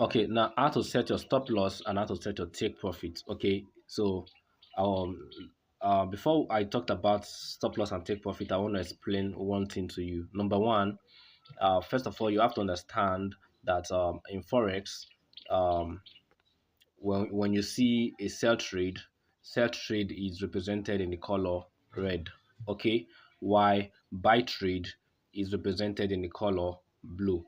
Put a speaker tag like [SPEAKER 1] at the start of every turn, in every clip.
[SPEAKER 1] Okay, now how to set your stop loss and how to set your take profit. Okay, so um before I talked about stop loss and take profit, I want to explain one thing to you. Number one, first of all, you have to understand that in forex, um, when you see a sell trade is represented in the color red. Okay, while buy trade is represented in the color blue.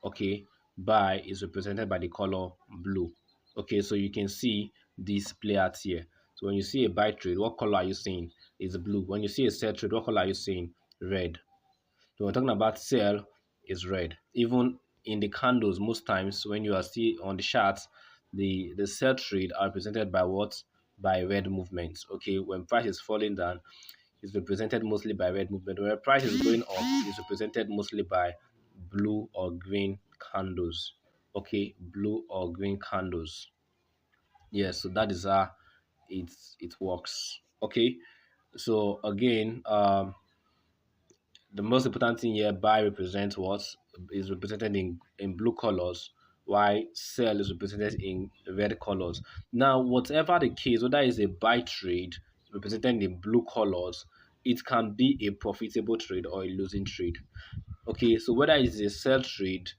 [SPEAKER 1] Okay, buy is represented by the color blue. Okay, so you can see this play out here. So when you see a buy trade, what color are you seeing? Is blue. When you see a sell trade, what color are you seeing? Red. So we're talking about sell is red. Even in the candles, most times when you are see on the charts, the sell trade are represented by what? By red movements. Okay, when price is falling down, it's represented mostly by red movement. When price is going up, it's represented mostly by blue or green candles. Okay, blue or green candles. Yes, so that is how it works. Okay, so again, the most important thing here, buy represents what is represented in blue colors, while sell is represented in red colors. Now, whatever the case, whether it's a buy trade represented in blue colors, it can be a profitable trade or a losing trade. Okay, so whether it's a sell trade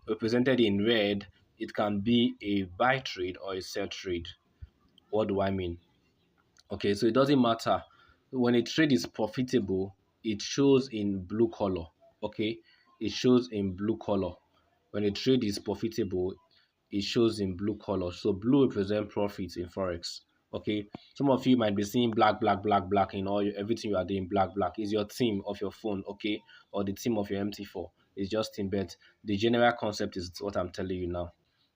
[SPEAKER 1] represented in red, it can be a buy trade or a sell trade. What do I mean? Okay, so it doesn't matter. When a trade is profitable, it shows in blue color. Okay, it shows in blue color. When a trade is profitable, it shows in blue color. So blue represent profits in forex. Okay, some of you might be seeing black, black, black, black in everything you are doing. Black, black is your theme of your phone, okay, or the theme of your MT4. It's just in bed. The general concept is what I'm telling you now.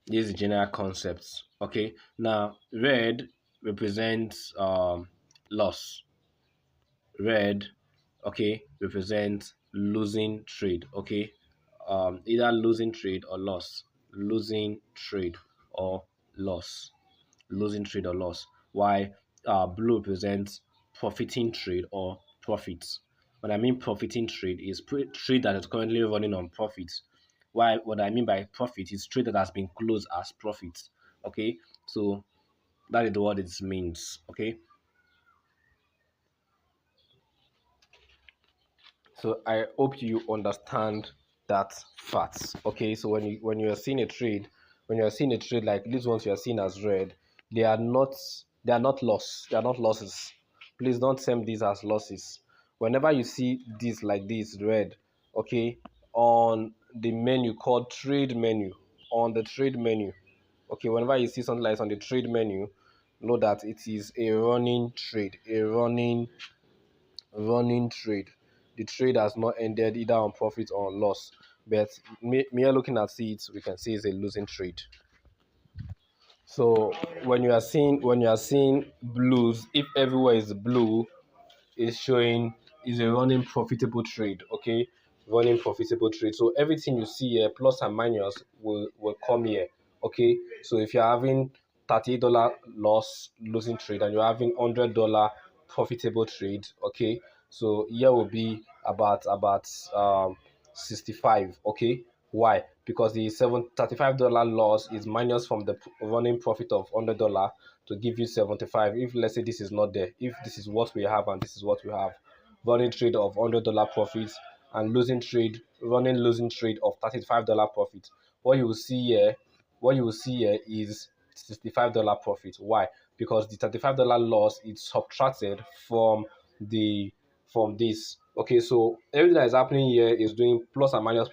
[SPEAKER 1] This is the general concepts. Okay. Now, red represents loss. Red, okay, represents losing trade. Okay. Either losing trade or loss. Losing trade or loss. Losing trade or loss. Why blue represents profiting trade or profits. When I mean profiting trade is trade that is currently running on profits. Why what I mean by profit is trade that has been closed as profit. Okay, so that is what it means. Okay, so I hope you understand that fact. Okay, so when you are seeing a trade, when you are seeing a trade like these ones you are seeing as red, they are not they are not loss. They are not losses. Please don't term these as losses. Whenever you see this like this red, okay, on the menu called trade menu, on the trade menu, okay, whenever you see something like this on the trade menu, know that it is a running trade, a running trade. The trade has not ended either on profit or on loss. But mere looking at it, we can say it's a losing trade. So when you are seeing blues, if everywhere is blue, it's showing is a running profitable trade. Okay, running profitable trade. So everything you see here, plus and minus, will come here. Okay, so if you're having $38 loss losing trade and you're having $100 profitable trade, okay, so here will be about 65. Okay, why? Because the $35 loss is minus from the running profit of $100 to give you 75. If let's say this is not there, if this is what we have and this is what we have, running trade of $100 profits and running losing trade of $35 profit. What you will see here, what you will see here is $65 profit. Why? Because the $35 loss is subtracted the from this. Okay, so everything that is happening here is doing plus and minus,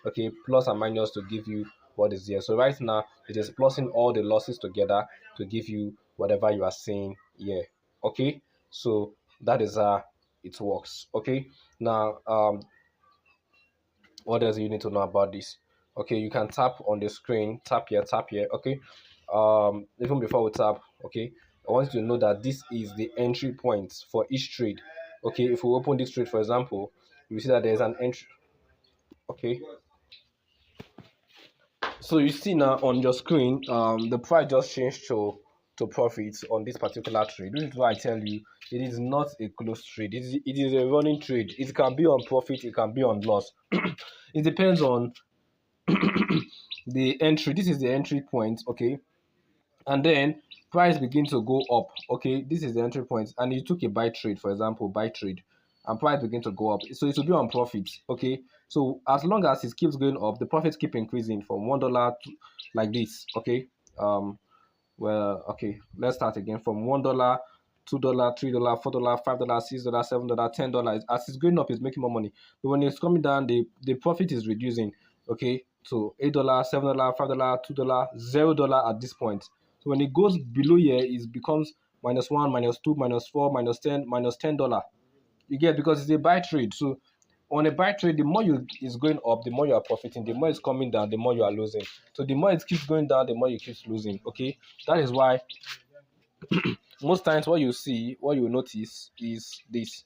[SPEAKER 1] okay, plus and minus to give you what is here. So right now it is plusing all the losses together to give you whatever you are seeing here. Okay, so that is how it works. Okay, now what else you need to know about this? Okay, you can tap on the screen, tap here. Okay, even before we tap, okay, I want you to know that this is the entry point for each trade. Okay, if we open this trade, for example, you see that there's an entry. Okay, so you see now on your screen, the price just changed to profits on this particular trade. This is why I tell you it is not a closed trade. It is a running trade. It can be on profit, it can be on loss. It depends on the entry. This is the entry point, okay, and then price begin to go up. Okay, this is the entry point, and you took a buy trade, for example, buy trade, and price begin to go up. So it will be on profit. Okay, so as long as it keeps going up, the profits keep increasing from $1 to like this. Okay, um, well, okay, let's start again from $1, $2, $3, $4, $5, $6, $7, $10. As it's going up, it's making more money. But when it's coming down, the profit is reducing. Okay, to $8, $7, $5, $2, $0 at this point. So when it goes below here, it becomes -1, -2, -4, -10, -$10. You get, because it's a buy trade. So on a buy trade, the more you is going up, the more you are profiting. The more it's coming down, the more you are losing. So the more it keeps going down, the more you keep losing. Okay, that is why most times what you notice is this.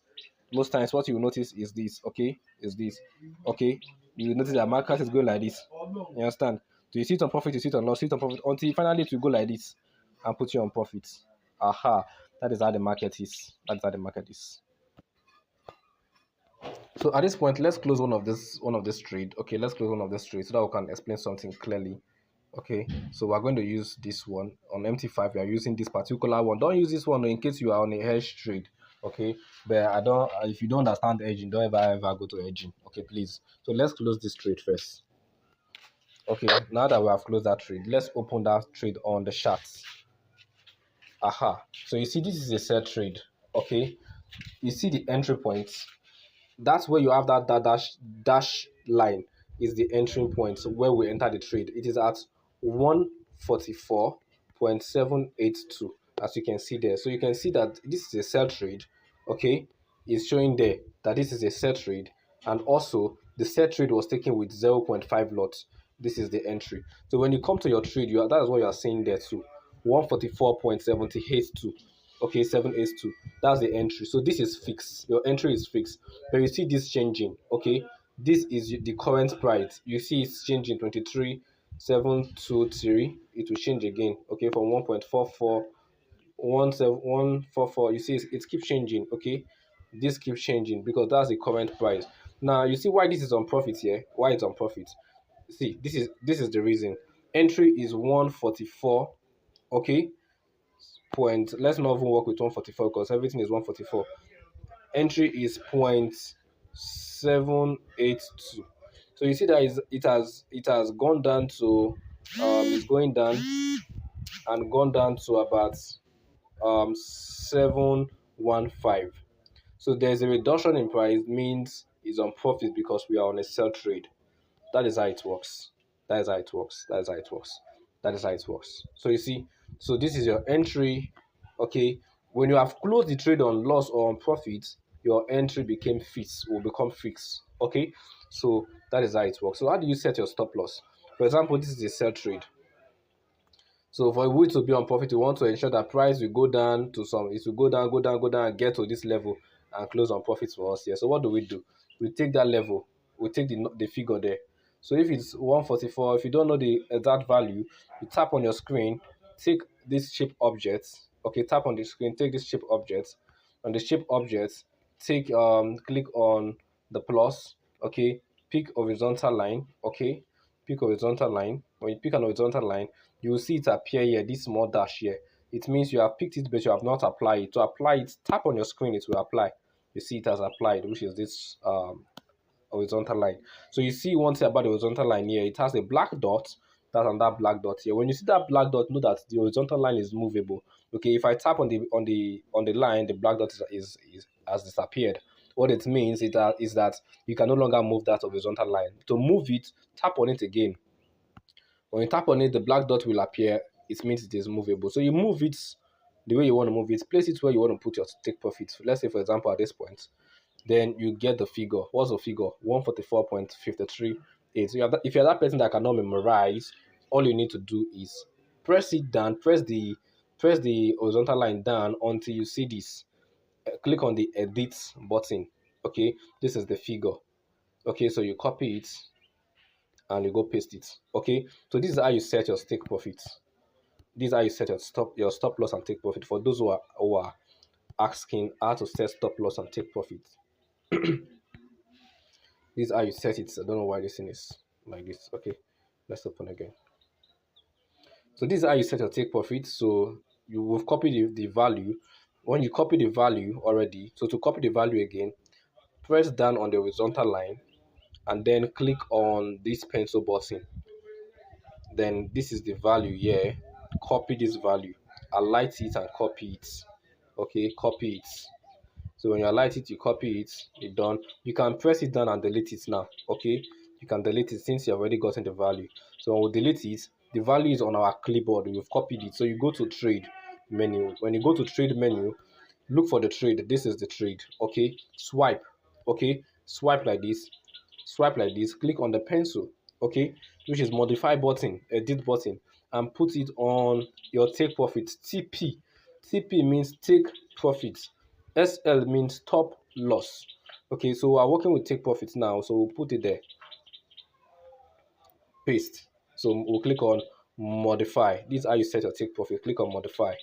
[SPEAKER 1] Most times what you notice is this. Okay, is this. Okay, you notice that market is going like this. You understand? So you sit on profit, you sit on loss, sit on profit until finally it will go like this and put you on profit. Aha, that is how the market is. That is how the market is. So at this point, let's close one of this trade. Okay, let's close one of this trade so that we can explain something clearly. Okay, so we're going to use this one on MT5. We are using this particular one. Don't use this one in case you are on a hedge trade. Okay, but I don't. If you don't understand edging, don't ever go to edging. Okay, please. So let's close this trade first. Okay, now that we have closed that trade, let's open that trade on the charts. Aha. So you see, this is a set trade. Okay, you see the entry points. That's where you have that dash line is the entering point where we enter the trade. It is at 144.782, as you can see there. So you can see that this is a sell trade. Okay, it's showing there that this is a sell trade, and also the sell trade was taken with 0.5 lots. This is the entry. So when you come to your trade, that is what you are seeing there too. 144.782. Okay, 782. That's the entry. So this is fixed. Your entry is fixed. But you see this changing. Okay, this is the current price. You see it's changing 23,723. It will change again. Okay, from 1.44 17144. You see it keeps changing. Okay, this keeps changing because that's the current price. Now you see why this is on profit here. Why it's on profit. See, this is the reason. Entry is 144. Okay, point. Let's not even work with 144 because everything is 144. Entry is 0.782. So you see that it has gone down to it's going down and gone down to about 715. So there's a reduction in price, means it's on profit because we are on a sell trade. That is how it works. That is how it works. That is how it works. That is how it works. So you see, so this is your entry. Okay, when you have closed the trade on loss or on profit, your entry became fixed, will become fixed. Okay, so that is how it works. So how do you set your stop loss? For example, this is a sell trade. So for we to be on profit, we want to ensure that price will go down to some, it will go down, go down, go down, and get to this level and close on profit for us here. So what do? We take that level, we take the figure there. So if it's 144, if you don't know the exact value, you tap on your screen, take this shape object. Okay, tap on the screen, take this shape object. On the shape object, take click on the plus. Okay, pick horizontal line. Okay, pick horizontal line. When you pick an horizontal line, you will see it appear here, this small dash here. It means you have picked it, but you have not applied it. To apply it, tap on your screen, it will apply. You see it has applied, which is this horizontal line. So you see one thing about the horizontal line here, it has a black dot. That's on that black dot here. When you see that black dot, know that the horizontal line is movable. Okay, if I tap on the line, the black dot is has disappeared. What it means is that you can no longer move that horizontal line. To move it, tap on it again. When you tap on it, the black dot will appear. It means it is movable. So you move it the way you want to move it. Place it where you want to put your take profit. Let's say, for example, at this point, then you get the figure. What's the figure? 144.538. So if you're that person that cannot memorize, all you need to do is press it down, press the horizontal line down until you see this. Click on the edit button. Okay, this is the figure. Okay, so you copy it and you go paste it. Okay, so this is how you set your take profit. This is how you set your stop loss and take profit. For those who are asking how to set stop loss and take profit, this is how you set it. I don't know why this thing is like this. Okay, Let's open again. So this is how you set your take profit. So you will copy the value. When you copy the value already, so to copy the value again, press down on the horizontal line and then click on this pencil button. Then this is the value here. Copy this value, highlight it and copy it. Okay, copy it. So when you highlight it, you copy it, it's done. You can press it down and delete it now. Okay, you can delete it since you already gotten the value. So when we delete it, the value is on our clipboard. We've copied it. So you go to trade menu. When you go to trade menu, look for the trade. This is the trade. Okay, swipe. Okay, swipe like this. Swipe like this. Click on the pencil. Okay, which is modify button, edit button, and put it on your take profit TP. TP means take profit. SL means stop loss. Okay, so we're working with take profit now, so we'll put it there. Paste. So we'll click on modify. This is how you set your take profit. Click on modify.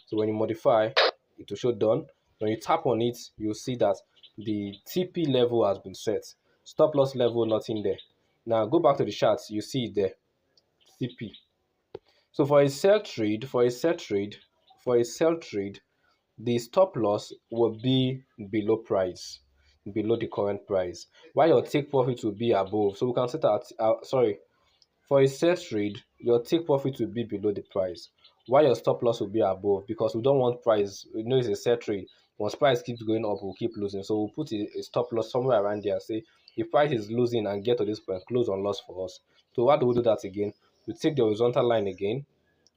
[SPEAKER 1] So when you modify, it will show done. When you tap on it, you'll see that the TP level has been set. Stop loss level, nothing there. Now go back to the charts, you see it there. TP. So for a sell trade, the stop loss will be below price, below the current price, while your take profit will be above. So we can set that, sorry, for a set trade, your take profit will be below the price, while your stop loss will be above, because we don't want price. You know, it's a set trade. Once price keeps going up, we'll keep losing. So we'll put a stop loss somewhere around there. Say if price is losing and get to this point, close on loss for us. So why do we do that again? We take the horizontal line again,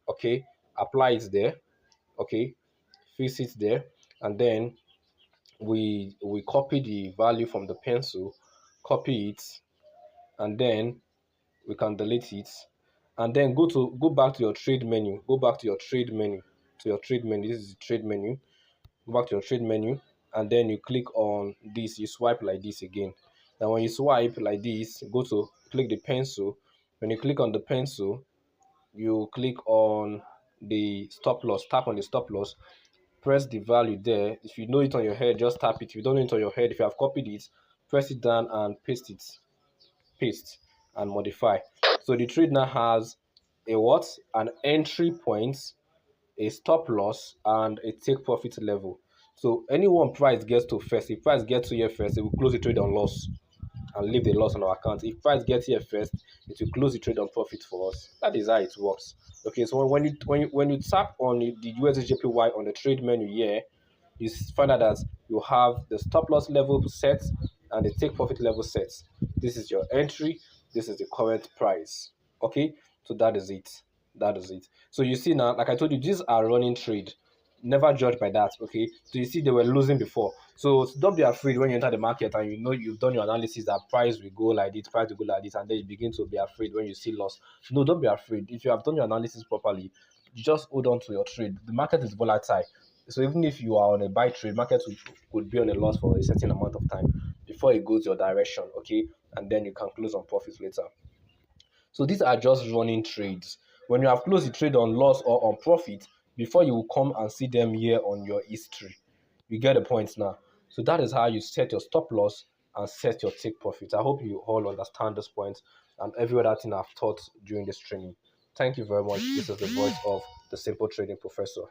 [SPEAKER 1] okay, apply it there, okay, fix it there, and then we copy the value from the pencil, copy it, and then we can delete it, and then go back to your trade menu. Go back to your trade menu. To your trade menu. This is the trade menu. Go back to your trade menu, and then you click on this. You swipe like this again. Now when you swipe like this, go to click the pencil. When you click on the pencil, you click on the stop loss. Tap on the stop loss, press the value there. If you know it on your head, just tap it. If you don't know it on your head, if you have copied it, press it down and paste it. Paste and modify. So the trade now has a what? An entry point, a stop loss, and a take profit level. So anyone price gets to first, if price gets to here first, it will close the trade on loss and leave the loss on our account. If price gets here first, it will close the trade on profit for us. That is how it works. Okay, so when you tap on the USDJPY on the trade menu here, you find out that you have the stop loss level set and the take profit level set. This is your entry. This is the current price. Okay, so that is it. That is it. So you see now, like I told you, these are running trade. Never judge by that. Okay, so you see they were losing before. So don't be afraid when you enter the market and you know you've done your analysis that price will go like this, price will go like this, and then you begin to be afraid when you see loss. No, don't be afraid. If you have done your analysis properly, just hold on to your trade. The market is volatile. So even if you are on a buy trade, market could be on a loss for a certain amount of time before it goes your direction, okay? And then you can close on profits later. So these are just running trades. When you have closed the trade on loss or on profit, before you will come and see them here on your history. You get the point now. So that is how you set your stop loss and set your take profit. I hope you all understand this point and every other thing I've taught during this training. Thank you very much. This is the voice of the Simple Trading Professor.